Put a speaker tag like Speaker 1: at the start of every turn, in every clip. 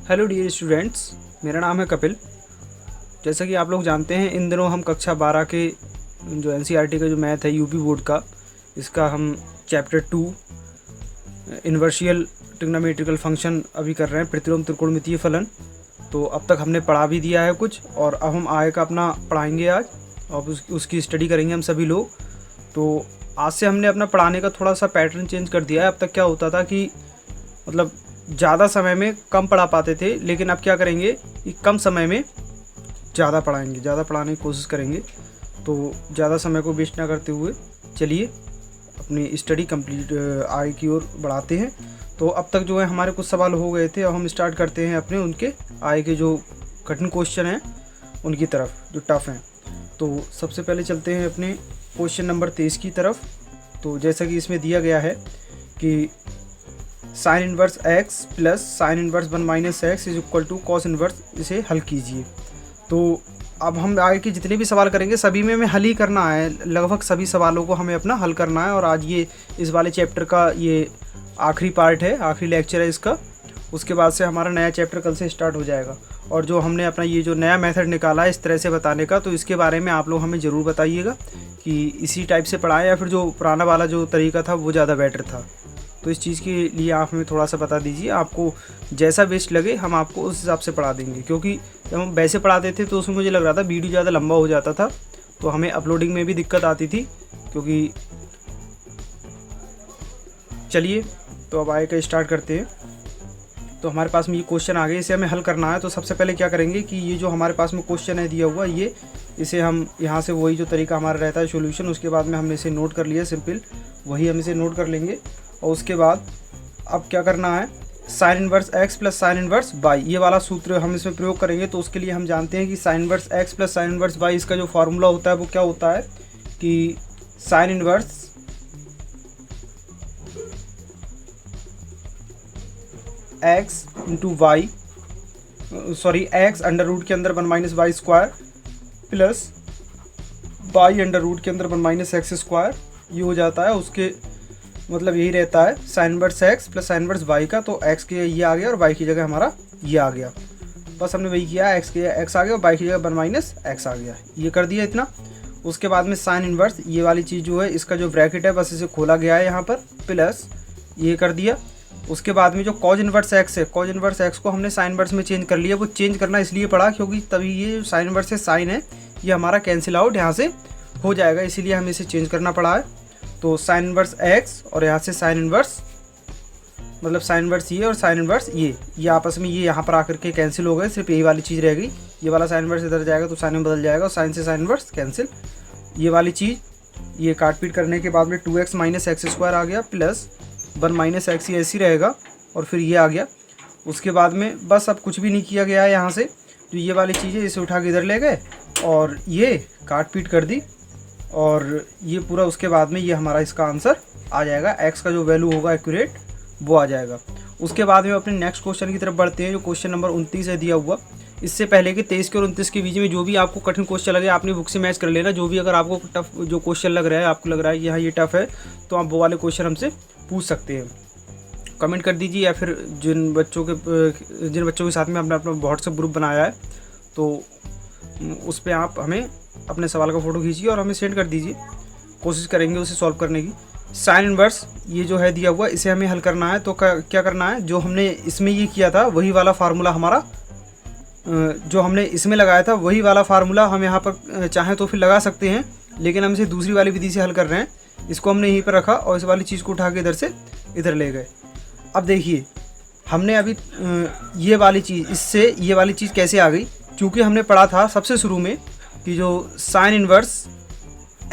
Speaker 1: Hello dear students, मेरा नाम है कपिल। जैसा कि आप लोग जानते हैं, इन दिनों हम कक्षा 12 के जो एनसीईआरटी का जो मैथ है यूपी बोर्ड का, इसका हम चैप्टर 2 इन्वर्शियल ट्रिग्नोमेट्रिकल फंक्शन अभी कर रहे हैं, प्रतिलोम त्रिकोणमितीय फलन। तो अब तक हमने पढ़ा भी दिया है कुछ, और अब हम आगे का अपना पढ़ाएंगे आज, और उसकी स्टडी करेंगे हम सभी लोग। तो आज से हमने अपना पढ़ाने का थोड़ा सा पैटर्न चेंज कर दिया है। अब तक क्या होता था कि मतलब ज़्यादा समय में कम पढ़ा पाते थे, लेकिन अब क्या करेंगे कि कम समय में ज़्यादा पढ़ाएंगे, ज़्यादा पढ़ाने की कोशिश करेंगे। तो ज़्यादा समय को वेस्ट ना करते हुए चलिए अपनी स्टडी कंप्लीट आगे की ओर बढ़ाते हैं। तो अब तक जो है हमारे कुछ सवाल हो गए थे, अब हम स्टार्ट करते हैं अपने उनके आगे के जो कठिन क्वेश्चन हैं उनकी तरफ, जो टफ़ हैं। तो सबसे पहले चलते हैं अपने क्वेश्चन नंबर 23 की तरफ। तो जैसा कि इसमें दिया गया है कि sine inverse x plus sine inverse 1 minus x is equal to cos inverse, इसे हल कीजिए। तो अब हम आगे के जितने भी सवाल करेंगे सभी में हमें हल ही करना है, लगभग सभी सवालों को हमें अपना हल करना है। और आज ये इस वाले चैप्टर का ये आखिरी पार्ट है, आखिरी लेक्चर है इसका। उसके बाद से हमारा नया चैप्टर कल से स्टार्ट हो जाएगा। और जो हमने अपना ये जो नया मेथड निकाला है इस तरह से बताने का, तो इसके बारे में आप लोग हमें ज़रूर बताइएगा कि इसी टाइप से पढ़ाएं या फिर जो पुराना वाला जो तरीका था वो ज़्यादा बेटर था। तो इस चीज़ के लिए आप हमें थोड़ा सा बता दीजिए, आपको जैसा बेस्ट लगे हम आपको उस हिसाब से पढ़ा देंगे। क्योंकि जब हम वैसे पढ़ाते थे तो उसमें मुझे लग रहा था वीडियो ज़्यादा लंबा हो जाता था, तो हमें अपलोडिंग में भी दिक्कत आती थी। क्योंकि चलिए तो अब आगे का स्टार्ट करते हैं। तो हमारे पास में ये क्वेश्चन आ गए, इसे हमें हल करना है। तो सबसे पहले क्या करेंगे कि ये जो हमारे पास में क्वेश्चन है दिया हुआ, ये इसे हम यहाँ से वही जो तरीका हमारा रहता है सॉल्यूशन, उसके बाद में हमने इसे नोट कर लिया, सिंपल वही हम इसे नोट कर लेंगे। और उसके बाद अब क्या करना है, sign inverse x plus sine inverse y, ये वाला सूत्र हम इसमें प्रयोग करेंगे। तो उसके लिए हम जानते हैं कि sine inverse x plus sine inverse y, इसका जो फार्मूला होता है वो क्या होता है कि sine inverse x into y, sorry x under root के अंदर 1 minus y square plus y under root के अंदर 1 माइनस एक्स स्क्वायर, ये हो जाता है। उसके मतलब यही रहता है sign inverse x plus sine inverse y का। तो x के ये आ गया और y की जगह हमारा ये आ गया। बस हमने वही किया, x के x आ गया और y की जगह 1 माइनस एक्स आ गया, ये कर दिया इतना। उसके बाद में साइन इन्वर्स ये वाली चीज़ जो है, इसका जो ब्रैकेट है बस इसे खोला गया है यहाँ पर, प्लस ये कर दिया। उसके बाद में जो कॉज इन्वर्स x है, कॉज इन्वर्स x को हमने साइन इन्वर्स में चेंज कर लिया। वो चेंज करना इसलिए पड़ा क्योंकि तभी ये साइन इन्वर्स से साइन है ये हमारा कैंसिल आउट यहाँ से हो जाएगा, इसीलिए हमें इसे चेंज करना पड़ा है। तो साइन इन्वर्स x और यहाँ से साइन इन्वर्स, मतलब साइन इन्वर्स ये और साइन इन्वर्स ये आपस में ये यहाँ पर आकर के कैंसिल हो गए, सिर्फ यही वाली चीज़ रह गई। ये वाला साइन इन्वर्स इधर जाएगा तो साइन में बदल जाएगा, और साइन से साइन इन्वर्स कैंसिल, ये वाली चीज़ ये काट पीट करने के बाद में 2x माइनस एक्स स्क्वायर आ गया प्लस 1 माइनस एक्स, ये ऐसी रहेगा और फिर ये आ गया। उसके बाद में बस अब कुछ भी नहीं किया गया है, यहाँ से जो ये वाली चीज़ है इसे उठा के इधर ले गए और ये काट पीट कर दी, और ये पूरा उसके बाद में ये हमारा इसका आंसर आ जाएगा। x का जो वैल्यू होगा एक्यूरेट वो आ जाएगा। उसके बाद में अपने नेक्स्ट क्वेश्चन की तरफ बढ़ते हैं, जो क्वेश्चन नंबर 29 है दिया हुआ। इससे पहले कि 23 के और 29 के बीच में जो भी आपको कठिन क्वेश्चन लगे आपने बुक से मैच कर लेना। जो भी अगर आपको टफ जो क्वेश्चन लग रहा है, आपको लग रहा है कि हाँ ये टफ है, तो आप वो वाले क्वेश्चन हमसे पूछ सकते हैं, कमेंट कर दीजिए। या फिर जिन बच्चों के साथ में आपने अपना व्हाट्सएप ग्रुप बनाया है तो उस पर आप हमें अपने सवाल का फ़ोटो खींचिए और हमें सेंड कर दीजिए, कोशिश करेंगे उसे सॉल्व करने की। साइन इन्वर्स ये जो है दिया हुआ, इसे हमें हल करना है। तो क्या करना है, जो हमने इसमें ये किया था वही वाला फार्मूला हमारा, जो हमने इसमें लगाया था वही वाला फार्मूला हम यहाँ पर चाहें तो फिर लगा सकते हैं, लेकिन हम इसे दूसरी वाली विधि से हल कर रहे हैं। इसको हमने यहीं पर रखा और इस वाली चीज़ को उठा के इधर से इधर ले गए। अब देखिए हमने अभी ये वाली चीज़, इससे ये वाली चीज़ कैसे आ गई, क्योंकि हमने पढ़ा था सबसे शुरू में कि जो sign inverse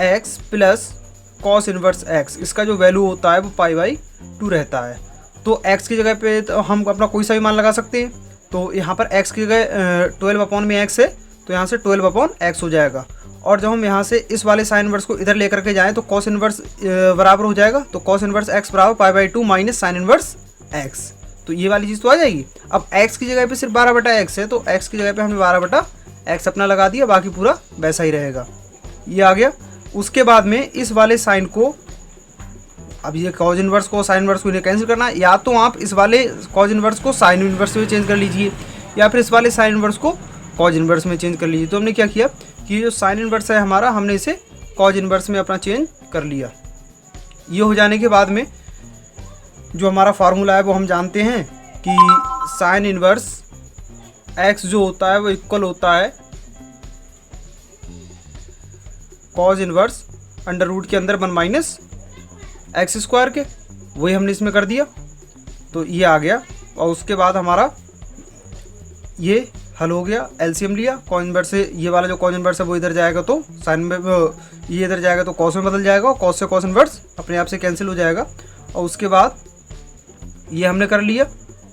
Speaker 1: x plus cos inverse x, इसका जो वैल्यू होता है वो π/2 रहता है। तो x की जगह पे तो हम अपना कोई सा भी मान लगा सकते हैं। तो यहाँ पर x की जगह 12/x है, तो यहाँ से 12/x हो जाएगा। और जब हम यहाँ से इस वाले साइन इन्वर्स को इधर लेकर के जाएँ तो कॉस इन्वर्स बराबर हो जाएगा। तो कॉस इन्वर्स x बराबर π/2 माइनस साइन इन्वर्स x, तो ये वाली चीज़ तो आ जाएगी। अब x की जगह पे सिर्फ 12/x है, तो x की जगह पे हमने 12/x अपना लगा दिया, बाकी पूरा वैसा ही रहेगा, ये आ गया। उसके बाद में इस वाले साइन को अब ये कॉज इनवर्स को साइन इनवर्स को इन्हें कैंसिल करना है, या तो आप इस वाले कॉज इनवर्स को साइन इनवर्स में चेंज कर लीजिए या फिर इस वाले साइन इनवर्स को कॉज इनवर्स में चेंज कर लीजिए। तो हमने क्या किया कि जो साइन इनवर्स है हमारा, हमने इसे कॉज इनवर्स में अपना चेंज कर लिया। ये हो जाने के बाद में जो हमारा फार्मूला है वो हम जानते हैं कि साइन इनवर्स एक्स जो होता है वो इक्वल होता है कॉज इनवर्स अंडर रूट के अंदर 1 माइनस एक्स स्क्वायर के। वही हमने इसमें कर दिया, तो ये आ गया। और उसके बाद हमारा ये हल हो गया, एलसीएम लिया, कॉज इनवर्स से ये वाला जो कॉज इनवर्स है वो इधर जाएगा तो साइन में, ये इधर जाएगा तो कॉस में बदल जाएगा, और कॉस से कॉस इनवर्स अपने आप से कैंसिल हो जाएगा। और उसके बाद ये हमने कर लिया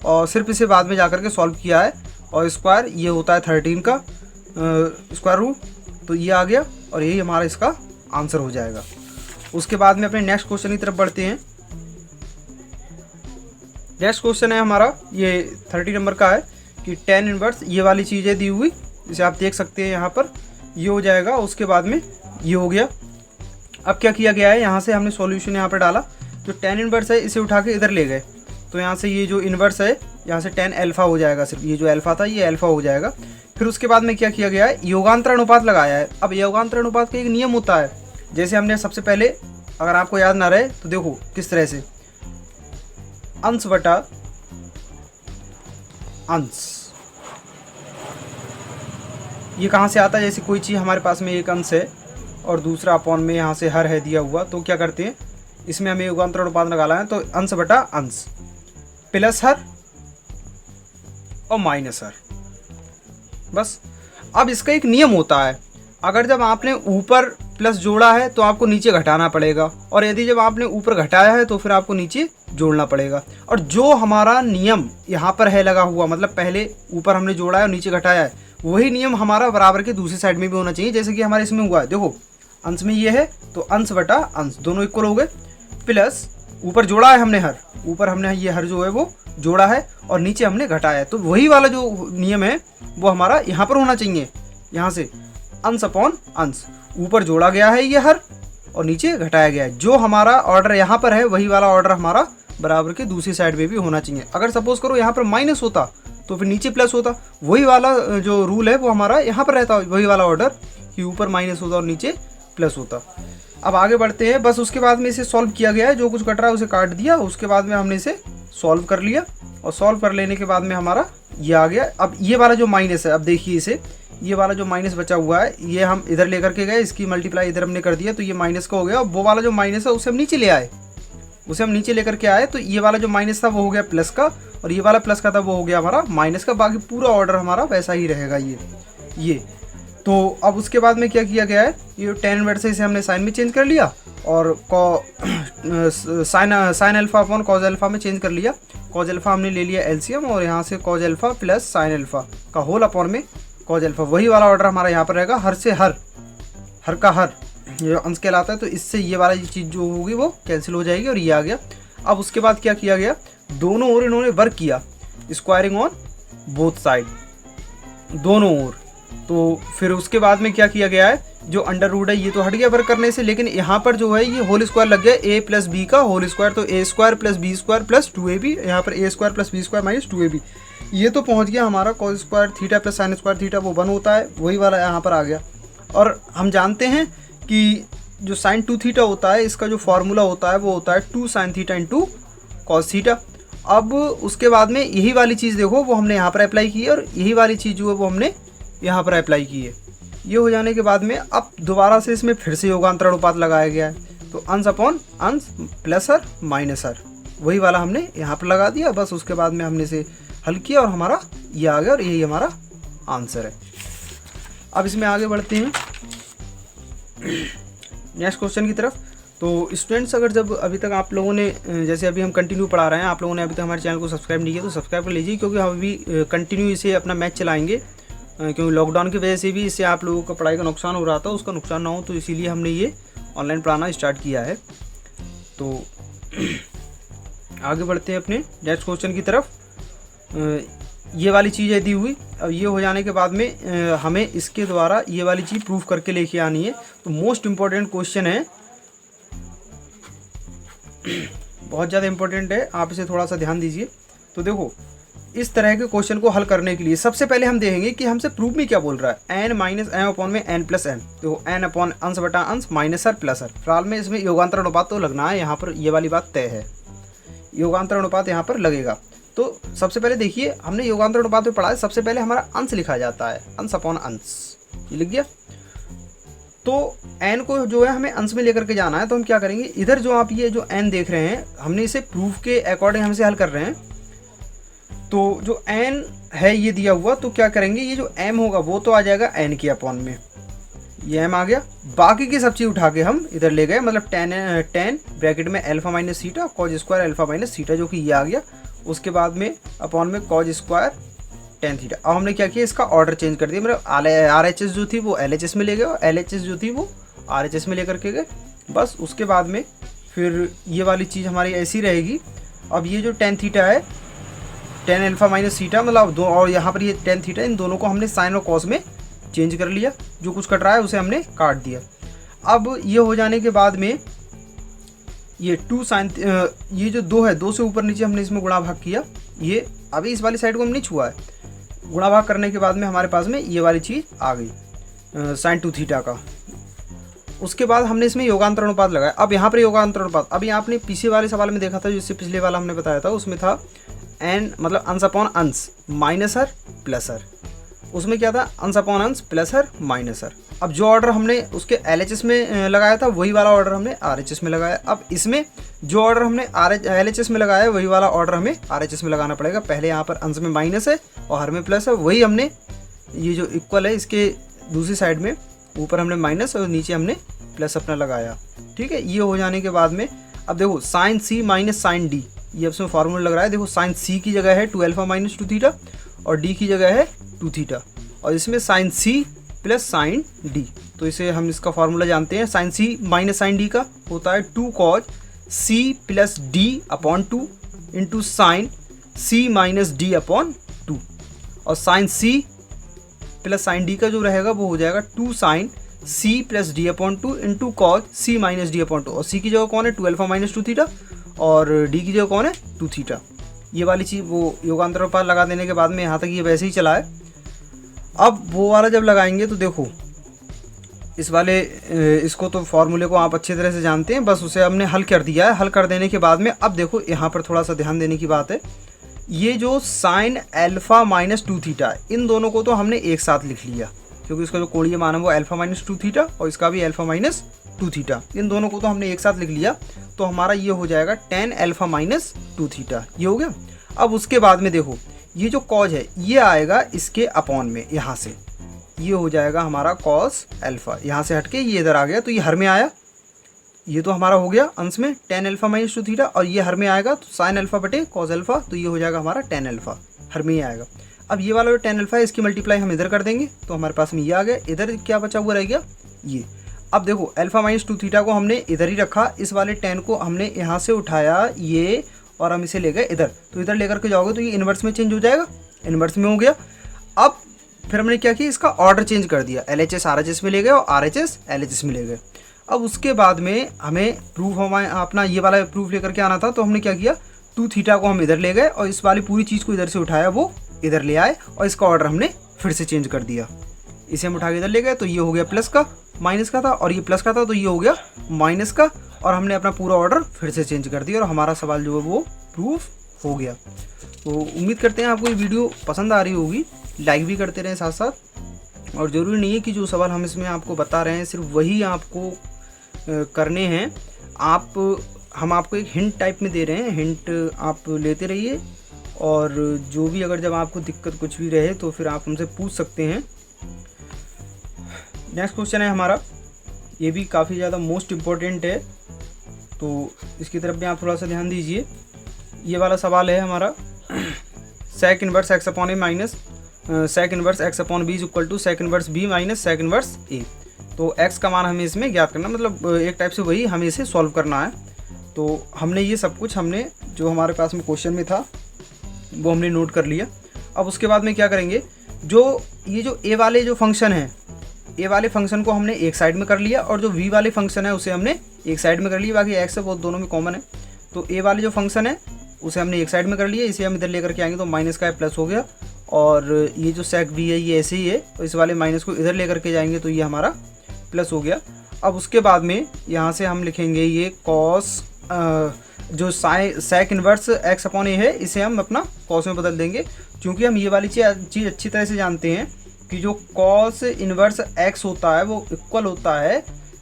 Speaker 1: और सिर्फ इसे बाद में जाकर के सॉल्व किया है। और स्क्वायर ये होता है 13 का स्क्वायर रूट, तो ये आ गया और यही हमारा इसका आंसर हो जाएगा। उसके बाद में अपने नेक्स्ट क्वेश्चन की तरफ बढ़ते हैं। नेक्स्ट क्वेश्चन है हमारा ये 30 नंबर का है कि tan इनवर्स ये वाली चीज़ें दी हुई, जिसे आप देख सकते हैं यहाँ पर, ये हो जाएगा। उसके बाद में ये हो गया। अब क्या किया गया है, यहाँ से हमने सॉल्यूशन यहाँ पर डाला, जो tan इनवर्स है इसे उठा के इधर ले गए, तो यहाँ से ये जो इनवर्स है यहाँ से tan अल्फा हो जाएगा, सिर्फ ये जो अल्फा था ये अल्फा हो जाएगा। फिर उसके बाद में क्या किया गया है, योगांतर अनुपात लगाया है। अब योगांतर अनुपात का एक नियम होता है, जैसे हमने सबसे पहले, अगर आपको याद ना रहे तो देखो किस तरह से, अंश बटा अंश, ये कहाँ से आता है, जैसे कोई चीज़ हमारे पास में एक अंश है और दूसरा अपॉन में यहाँ से हर है दिया हुआ, तो क्या करते हैं इसमें हमें योगांतर अनुपात लगाना है, तो अंश बटा अंश प्लस हर और माइनस हर, बस। अब इसका एक नियम होता है, अगर जब आपने ऊपर प्लस जोड़ा है तो आपको नीचे घटाना पड़ेगा, और यदि जब आपने ऊपर घटाया है तो फिर आपको नीचे जोड़ना पड़ेगा। और जो हमारा नियम यहाँ पर है लगा हुआ, मतलब पहले ऊपर हमने जोड़ा है और नीचे घटाया है, वही नियम हमारा बराबर के दूसरी साइड में भी होना चाहिए, जैसे कि हमारे इसमें हुआ है। देखो अंश में ये है तो अंश बटा अंश दोनों इक्वल हो गए, प्लस ऊपर जोड़ा है हमने हर, ऊपर हमने ये हर जो है वो जोड़ा है और नीचे हमने घटाया है, तो वही वाला जो नियम है वो हमारा यहाँ पर होना चाहिए। यहाँ से अंश अपॉन अंश, ऊपर जोड़ा गया है ये हर और नीचे घटाया गया है, जो हमारा ऑर्डर यहाँ पर है वही वाला ऑर्डर हमारा बराबर के दूसरी साइड में भी होना चाहिए। अगर सपोज करो यहाँ पर माइनस होता तो फिर नीचे प्लस होता, वही वाला जो रूल है वो हमारा यहाँ पर रहता, वही वाला ऑर्डर कि ऊपर माइनस होता और नीचे प्लस होता। अब आगे बढ़ते हैं, बस उसके बाद में इसे सॉल्व किया गया है, जो कुछ कट रहा है उसे काट दिया, उसके बाद में हमने इसे सॉल्व कर लिया, और सॉल्व कर लेने के बाद में हमारा ये आ गया। अब ये वाला जो माइनस है, अब देखिए इसे, ये वाला जो माइनस बचा हुआ है ये हम इधर लेकर के गए, इसकी मल्टीप्लाई इधर हमने कर दिया, तो ये माइनस का हो गया। वो वाला जो माइनस है उसे हम नीचे ले आए, उसे हम नीचे लेकर के आए, तो ये वाला जो माइनस था वो हो गया प्लस का, और ये वाला प्लस का था वो हो गया हमारा माइनस का। बाकी पूरा ऑर्डर हमारा वैसा ही रहेगा ये। तो अब उसके बाद में क्या किया गया है, ये tan इनवर्स से इसे हमने साइन में चेंज कर लिया, और sine alpha upon cos alpha में चेंज कर लिया। कॉज अल्फा हमने ले लिया एलसीएम, और यहाँ से cause alpha plus sine alpha का होल अपॉन में कॉज अल्फा, वही वाला ऑर्डर हमारा यहाँ पर रहेगा, हर से हर का हर ये अंश कहलाता है, तो इससे ये वाला चीज़ जो होगी वो कैंसिल हो जाएगी और ये आ गया। अब उसके बाद क्या किया गया, दोनों ओर इन्होंने वर्क किया, स्क्वायरिंग ऑन बोथ साइड, दोनों ओर। तो फिर उसके बाद में क्या किया गया है, जो अंडर रूट है ये तो हट गया वर्क करने से, लेकिन यहाँ पर जो है ये होल स्क्वायर लग गया, ए प्लस बी का होल स्क्वायर, तो A square plus B square plus 2ab, यहाँ पर A square plus B square minus 2ab, ये तो पहुँच गया हमारा cos square theta plus sine square theta, वो 1 होता है, वही वाला यहाँ पर आ गया। और हम जानते हैं कि जो साइन 2 थीटा होता है, इसका जो फार्मूला होता है वो होता है 2 sine theta into cos theta. अब उसके बाद में यही वाली चीज़ देखो वो हमने यहाँ पर अप्लाई की है, और यही वाली चीज़ जो है वो हमने यहाँ पर अप्लाई की है। ये हो जाने के बाद में अब दोबारा से इसमें फिर से योगांतर अनुपात लगाया गया है, तो अंश अपॉन अंश प्लस हर माइनस हर, वही वाला हमने यहाँ पर लगा दिया। बस उसके बाद में हमने इसे हल किया और हमारा ये आ गया, और यही हमारा आंसर है। अब इसमें आगे बढ़ते हैं नेक्स्ट क्वेश्चन की तरफ। तो स्टूडेंट्स, अगर जब अभी तक आप लोगों ने, जैसे अभी हम कंटिन्यू पढ़ा रहे हैं, आप लोगों ने अभी तक हमारे चैनल को सब्सक्राइब नहीं किया तो सब्सक्राइब कर लीजिए, क्योंकि हम अभी कंटिन्यू इसे अपना मैच चलाएंगे, क्योंकि लॉकडाउन की वजह से भी इससे आप लोगों का पढ़ाई का नुकसान हो रहा था, उसका नुकसान ना हो, तो इसीलिए हमने ये ऑनलाइन पढ़ाना स्टार्ट किया है। तो आगे बढ़ते हैं अपने नेक्स्ट क्वेश्चन की तरफ। ये वाली चीज़ है दी हुई, अब ये हो जाने के बाद में हमें इसके द्वारा ये वाली चीज़ प्रूफ करके लेके आनी है। तो मोस्ट इम्पॉर्टेंट क्वेश्चन है बहुत ज़्यादा इंपॉर्टेंट है, आप इसे थोड़ा सा ध्यान दीजिए। तो देखो इस तरह के क्वेश्चन को हल करने के लिए सबसे पहले हम देखेंगे कि हमसे प्रूफ में क्या बोल रहा है, n माइनस एम अपॉन में n प्लस एम। देखो n अपॉन अंश बटा अंश माइनस r प्लस r। फिलहाल में इसमें योगांतर अनुपात तो लगना है, यहाँ पर ये वाली बात तय है, योगांतर अनुपात यहाँ पर लगेगा। तो सबसे पहले देखिए हमने योगांतर अनुपात में पढ़ा है, सबसे पहले हमारा अंश लिखा जाता है, अंश अपॉन अंश, ये लिख गया। तो n को जो है हमें अंश में लेकर के जाना है, तो हम क्या करेंगे, इधर जो आप ये जो n देख रहे हैं हमने इसे प्रूफ के अकॉर्डिंग हम इसे हल कर रहे हैं। तो जो n है ये दिया हुआ, तो क्या करेंगे, ये जो m होगा वो तो आ जाएगा n के अपॉन में, ये m आ गया। बाकी की सब चीज़ उठा के हम इधर ले गए, मतलब टेन ब्रैकेट में alpha minus theta cause square alpha minus theta, जो कि ये आ गया। उसके बाद में अपॉन में कॉज स्क्वायर टेन थीटा। अब हमने क्या किया, इसका ऑर्डर चेंज कर दिया, मतलब RHS जो थी वो LHS में ले गए और LHS जो थी वो RHS में लेकर के गए, बस। उसके बाद में फिर ये वाली चीज़ हमारी ऐसी रहेगी। अब ये जो टेन थीटा है, टेन अल्फा माइनस सीटा, मतलब दो, और यहाँ पर ये टेन थीटा, इन दोनों को हमने साइन और कॉस में चेंज कर लिया, जो कुछ कट रहा है उसे हमने काट दिया। अब ये हो जाने के बाद में ये टू साइन, ये जो दो है, दो से ऊपर नीचे हमने इसमें गुणा भाग किया, ये अभी इस वाली साइड को हमने छुआ है। गुणा भाग करने के बाद में हमारे पास में ये वाली चीज़ आ गई साइन टू थीटा का। उसके बाद हमने इसमें योगांतर अनुपात लगाया। अब यहाँ पर योगांतर अनुपात, अभी आपने पीछे वाले सवाल में देखा था, जिससे पिछले वाला हमने बताया था, उसमें था n मतलब अंश अपॉन अंश माइनस r प्लस r, उसमें क्या था, अंश अपॉन अंश प्लस r माइनस r। अब जो ऑर्डर हमने उसके LHS में लगाया था वही वाला ऑर्डर हमने RHS में लगाया। अब इसमें जो ऑर्डर हमने LHS में लगाया वही वाला ऑर्डर हमें RHS में लगाना पड़ेगा। पहले यहाँ पर अंश में माइनस है और हर में प्लस है, वही हमने ये जो इक्वल है इसके दूसरी साइड में ऊपर हमने माइनस और नीचे हमने प्लस अपना लगाया, ठीक है। ये हो जाने के बाद में अब देखो sine C minus sine D, ये अब इसमें फार्मूला लग रहा है। देखो साइन C की जगह है 2 अल्फा माइनस 2 थीटा और D की जगह है 2 थीटा, और इसमें sine C plus sine D। तो इसे हम इसका फार्मूला जानते हैं, sine C minus sine D का होता है 2 cos C plus D upon 2 into sine C minus D upon 2, और sine C plus sine D का जो रहेगा वो हो जाएगा 2 sine C plus D upon 2 into cos C minus D upon 2, और C की जगह कौन है 2 अल्फा माइनस 2 थीटा और D की जगह कौन है 2 थीटा। ये वाली चीज़ वो योगांतर अनुपात लगा देने के बाद में यहाँ तक ये वैसे ही चला है। अब वो वाला जब लगाएंगे तो देखो इस वाले इसको तो फार्मूले को आप अच्छी तरह से जानते हैं, बस उसे हमने हल कर दिया है। हल कर देने के बाद में अब देखो यहाँ पर थोड़ा सा ध्यान देने की बात है, ये जो साइन अल्फा माइनस 2 थीटा, इन दोनों को तो हमने एक साथ लिख लिया, क्योंकि इसका जो कोणीय मान है वो अल्फा माइनस 2 थीटा और इसका भी अल्फा माइनस 2 थीटा, इन दोनों को तो हमने एक साथ लिख लिया। तो हमारा ये हो जाएगा टेन अल्फा माइनस 2 थीटा, ये हो गया। अब उसके बाद में देखो ये जो कॉज है ये आएगा इसके अपॉन में, यहाँ से ये हो जाएगा हमारा कॉस अल्फा, यहाँ से हटके ये इधर आ गया, तो ये हर में आया, ये तो हमारा हो गया अंश में टेन अल्फा माइनस 2 थीटा, और ये हर में आएगा तो साइन अल्फा बटे कॉस अल्फा, तो ये हो जाएगा हमारा टेन अल्फा, हर में ही आएगा। अब ये वाला जो टेन अल्फा है इसकी मल्टीप्लाई हम इधर कर देंगे, तो हमारे पास में ये आ गया। इधर क्या बचा हुआ रह गया ये। अब देखो अल्फा माइनस 2 थीटा को हमने इधर ही रखा, इस वाले टेन को हमने यहाँ से उठाया ये, और हम इसे ले गए इधर, तो इधर लेकर के जाओगे तो ये इन्वर्स में चेंज हो जाएगा, इन्वर्स में हो गया। अब फिर हमने क्या किया, इसका ऑर्डर चेंज कर दिया, LHS RHS में ले गए और RHS LHS में ले गए। अब उसके बाद में हमें प्रूफ अपना ये वाला प्रूफ लेकर के आना था, तो हमने क्या किया, 2 थीटा को हम इधर ले गए और इस वाली पूरी चीज़ को इधर से उठाया वो इधर ले आए, और इसका ऑर्डर हमने फिर से चेंज कर दिया, इसे हम उठा के इधर ले गए, तो ये हो गया प्लस का, माइनस का था, और ये प्लस का था तो ये हो गया माइनस का, और हमने अपना पूरा ऑर्डर फिर से चेंज कर दिया और हमारा सवाल जो है वो प्रूफ हो गया। तो उम्मीद करते हैं आपको ये वीडियो पसंद आ रही होगी, लाइक भी करते रहें साथ साथ, और ज़रूरी नहीं है कि जो सवाल हम इसमें आपको बता रहे हैं सिर्फ वही आपको करने हैं। हम आपको एक हिंट टाइप में दे रहे हैं, हिंट आप लेते रहिए, और जो भी अगर जब आपको दिक्कत कुछ भी रहे तो फिर आप हमसे पूछ सकते हैं। नेक्स्ट क्वेश्चन है हमारा, ये भी काफ़ी ज़्यादा मोस्ट इम्पोर्टेंट है, तो इसकी तरफ भी आप थोड़ा सा ध्यान दीजिए। ये वाला सवाल है हमारा, sec inverse X upon A minus sec inverse X upon B is equal to sec inverse B minus sec inverse A. तो एक्स का मान हमें इसमें ज्ञात करना, मतलब एक टाइप से वही हमें इसे सॉल्व करना है। तो हमने ये सब कुछ हमने जो हमारे पास में क्वेश्चन में था वो हमने नोट कर लिया। अब उसके बाद में क्या करेंगे, जो ये जो ए वाले जो फंक्शन है, ए वाले फंक्शन को हमने एक साइड में कर लिया, और जो वी वाले फंक्शन है उसे हमने एक साइड में कर लिया, बाकी एक्स है वो दोनों में कॉमन है। तो ए वाले जो फंक्शन है उसे हमने एक साइड में कर लिया, इसे हम इधर लेकर के आएंगे तो माइनस का प्लस हो गया, और ये जो सेक बी है ये ऐसे ही है, तो इस वाले माइनस को इधर लेकर के जाएंगे तो ये हमारा प्लस हो गया। अब उसके बाद में यहाँ से हम लिखेंगे ये कॉस जो सेक इन्वर्स एक्स अपॉन ए है, इसे हम अपना कॉस में बदल देंगे, क्योंकि हम ये वाली चीज़ अच्छी तरह से जानते हैं कि जो कॉस इन्वर्स एक्स होता है वो इक्वल होता है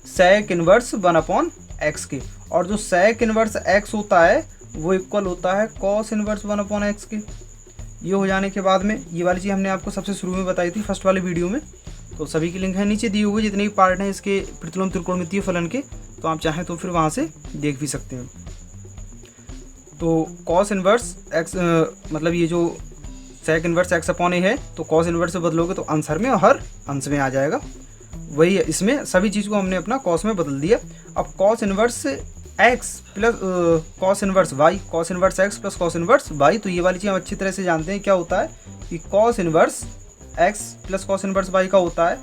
Speaker 1: सेक इन्वर्स 1 अपॉन एक्स के, और जो सेक इन्वर्स एक्स होता है वो इक्वल होता है कॉस इन्वर्स 1 अपॉन एक्स के। ये हो जाने के बाद में ये वाली चीज़ हमने आपको सबसे शुरू में बताई थी फर्स्ट वाले वीडियो में, तो सभी की लिंक है नीचे दी हुई, जितने भी पार्ट हैं इसके प्रतिलोम त्रिकोणमितीय फलन के, तो आप चाहें तो फिर वहाँ से देख भी सकते हैं। तो कॉस इन्वर्स एक्स मतलब ये जो सेक इन्वर्स एक्स अपॉन ए है, तो कॉस इन्वर्स से बदलोगे तो आंसर में और हर अंश में आ जाएगा, वही है। इसमें सभी चीज़ को हमने अपना कॉस में बदल दिया। अब cos inverse x plus cos inverse y, cos inverse x plus cos inverse y, तो ये वाली चीज़ हम अच्छी तरह से जानते हैं क्या होता है कि cos inverse x plus cos inverse y का होता है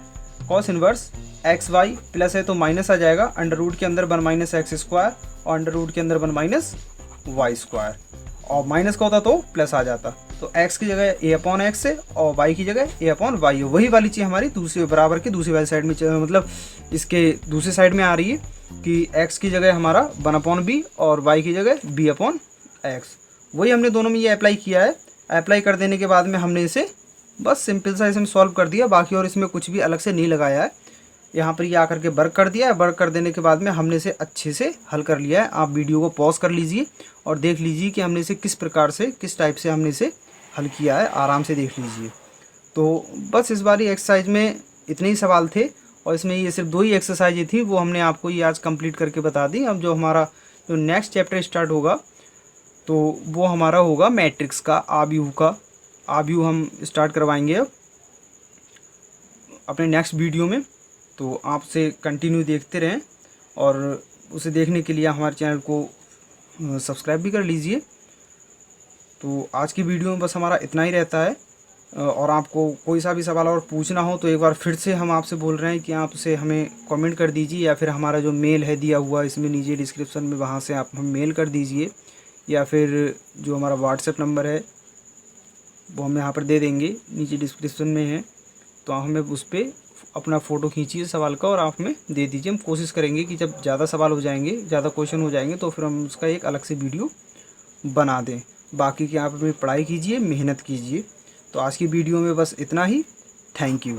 Speaker 1: cos inverse x y, plus है तो माइनस आ जाएगा, अंडर रूट के अंदर 1 माइनस एक्स स्क्वायर और अंडर रूट के अंदर 1 माइनस वाई स्क्वायर, और माइनस का होता तो प्लस आ जाता, तो x की जगह a अपॉन एक्स है और y की जगह a अपॉन वाई है। वही वाली चीज़ हमारी दूसरी बराबर की दूसरी वाली साइड में मतलब इसके दूसरी साइड में आ रही है कि x की जगह हमारा 1 अपॉन बी और y की जगह b अपॉन एक्स। वही हमने दोनों में ये अप्लाई किया है। अप्लाई कर देने के बाद में हमने इसे बस सिंपल सा इसमें सॉल्व कर दिया, बाकी और इसमें कुछ भी अलग से नहीं लगाया है। यहाँ पर ये आकर के वर्क कर दिया है, वर्क कर देने के बाद में हमने इसे अच्छे से हल कर लिया है। आप वीडियो को पॉज कर लीजिए और देख लीजिए कि हमने इसे किस प्रकार से किस टाइप से हमने इसे हल किया है, आराम से देख लीजिए। तो बस इस बारी एक्सरसाइज में इतने ही सवाल थे, और इसमें ये सिर्फ 2 ही एक्सरसाइज थी, वो हमने आपको ये आज कंप्लीट करके बता दी। अब जो हमारा जो नेक्स्ट चैप्टर स्टार्ट होगा तो वो हमारा होगा मैट्रिक्स का आव्यूह का। आव्यूह हम स्टार्ट करवाएंगे अब अपने नेक्स्ट वीडियो में, तो आपसे कंटिन्यू देखते रहें, और उसे देखने के लिए हमारे चैनल को सब्सक्राइब भी कर लीजिए। तो आज की वीडियो में बस हमारा इतना ही रहता है, और आपको कोई सा भी सवाल और पूछना हो तो एक बार फिर से हम आपसे बोल रहे हैं कि आप उसे हमें कमेंट कर दीजिए, या फिर हमारा जो मेल है दिया हुआ इसमें नीचे डिस्क्रिप्शन में, वहाँ से आप हमें मेल कर दीजिए, या फिर जो हमारा व्हाट्सएप नंबर है वो हम यहाँ पर दे देंगे, नीचे डिस्क्रिप्शन में है, तो आप हमें उस पर अपना फ़ोटो खींचिए सवाल का और आप हमें दे दीजिए। हम कोशिश करेंगे कि जब ज़्यादा सवाल हो जाएंगे, ज़्यादा क्वेश्चन हो जाएंगे, तो फिर हम उसका एक अलग से वीडियो बना दें। बाकी की आप अपनी पढ़ाई कीजिए, मेहनत कीजिए। तो आज की वीडियो में बस इतना ही। Thank you.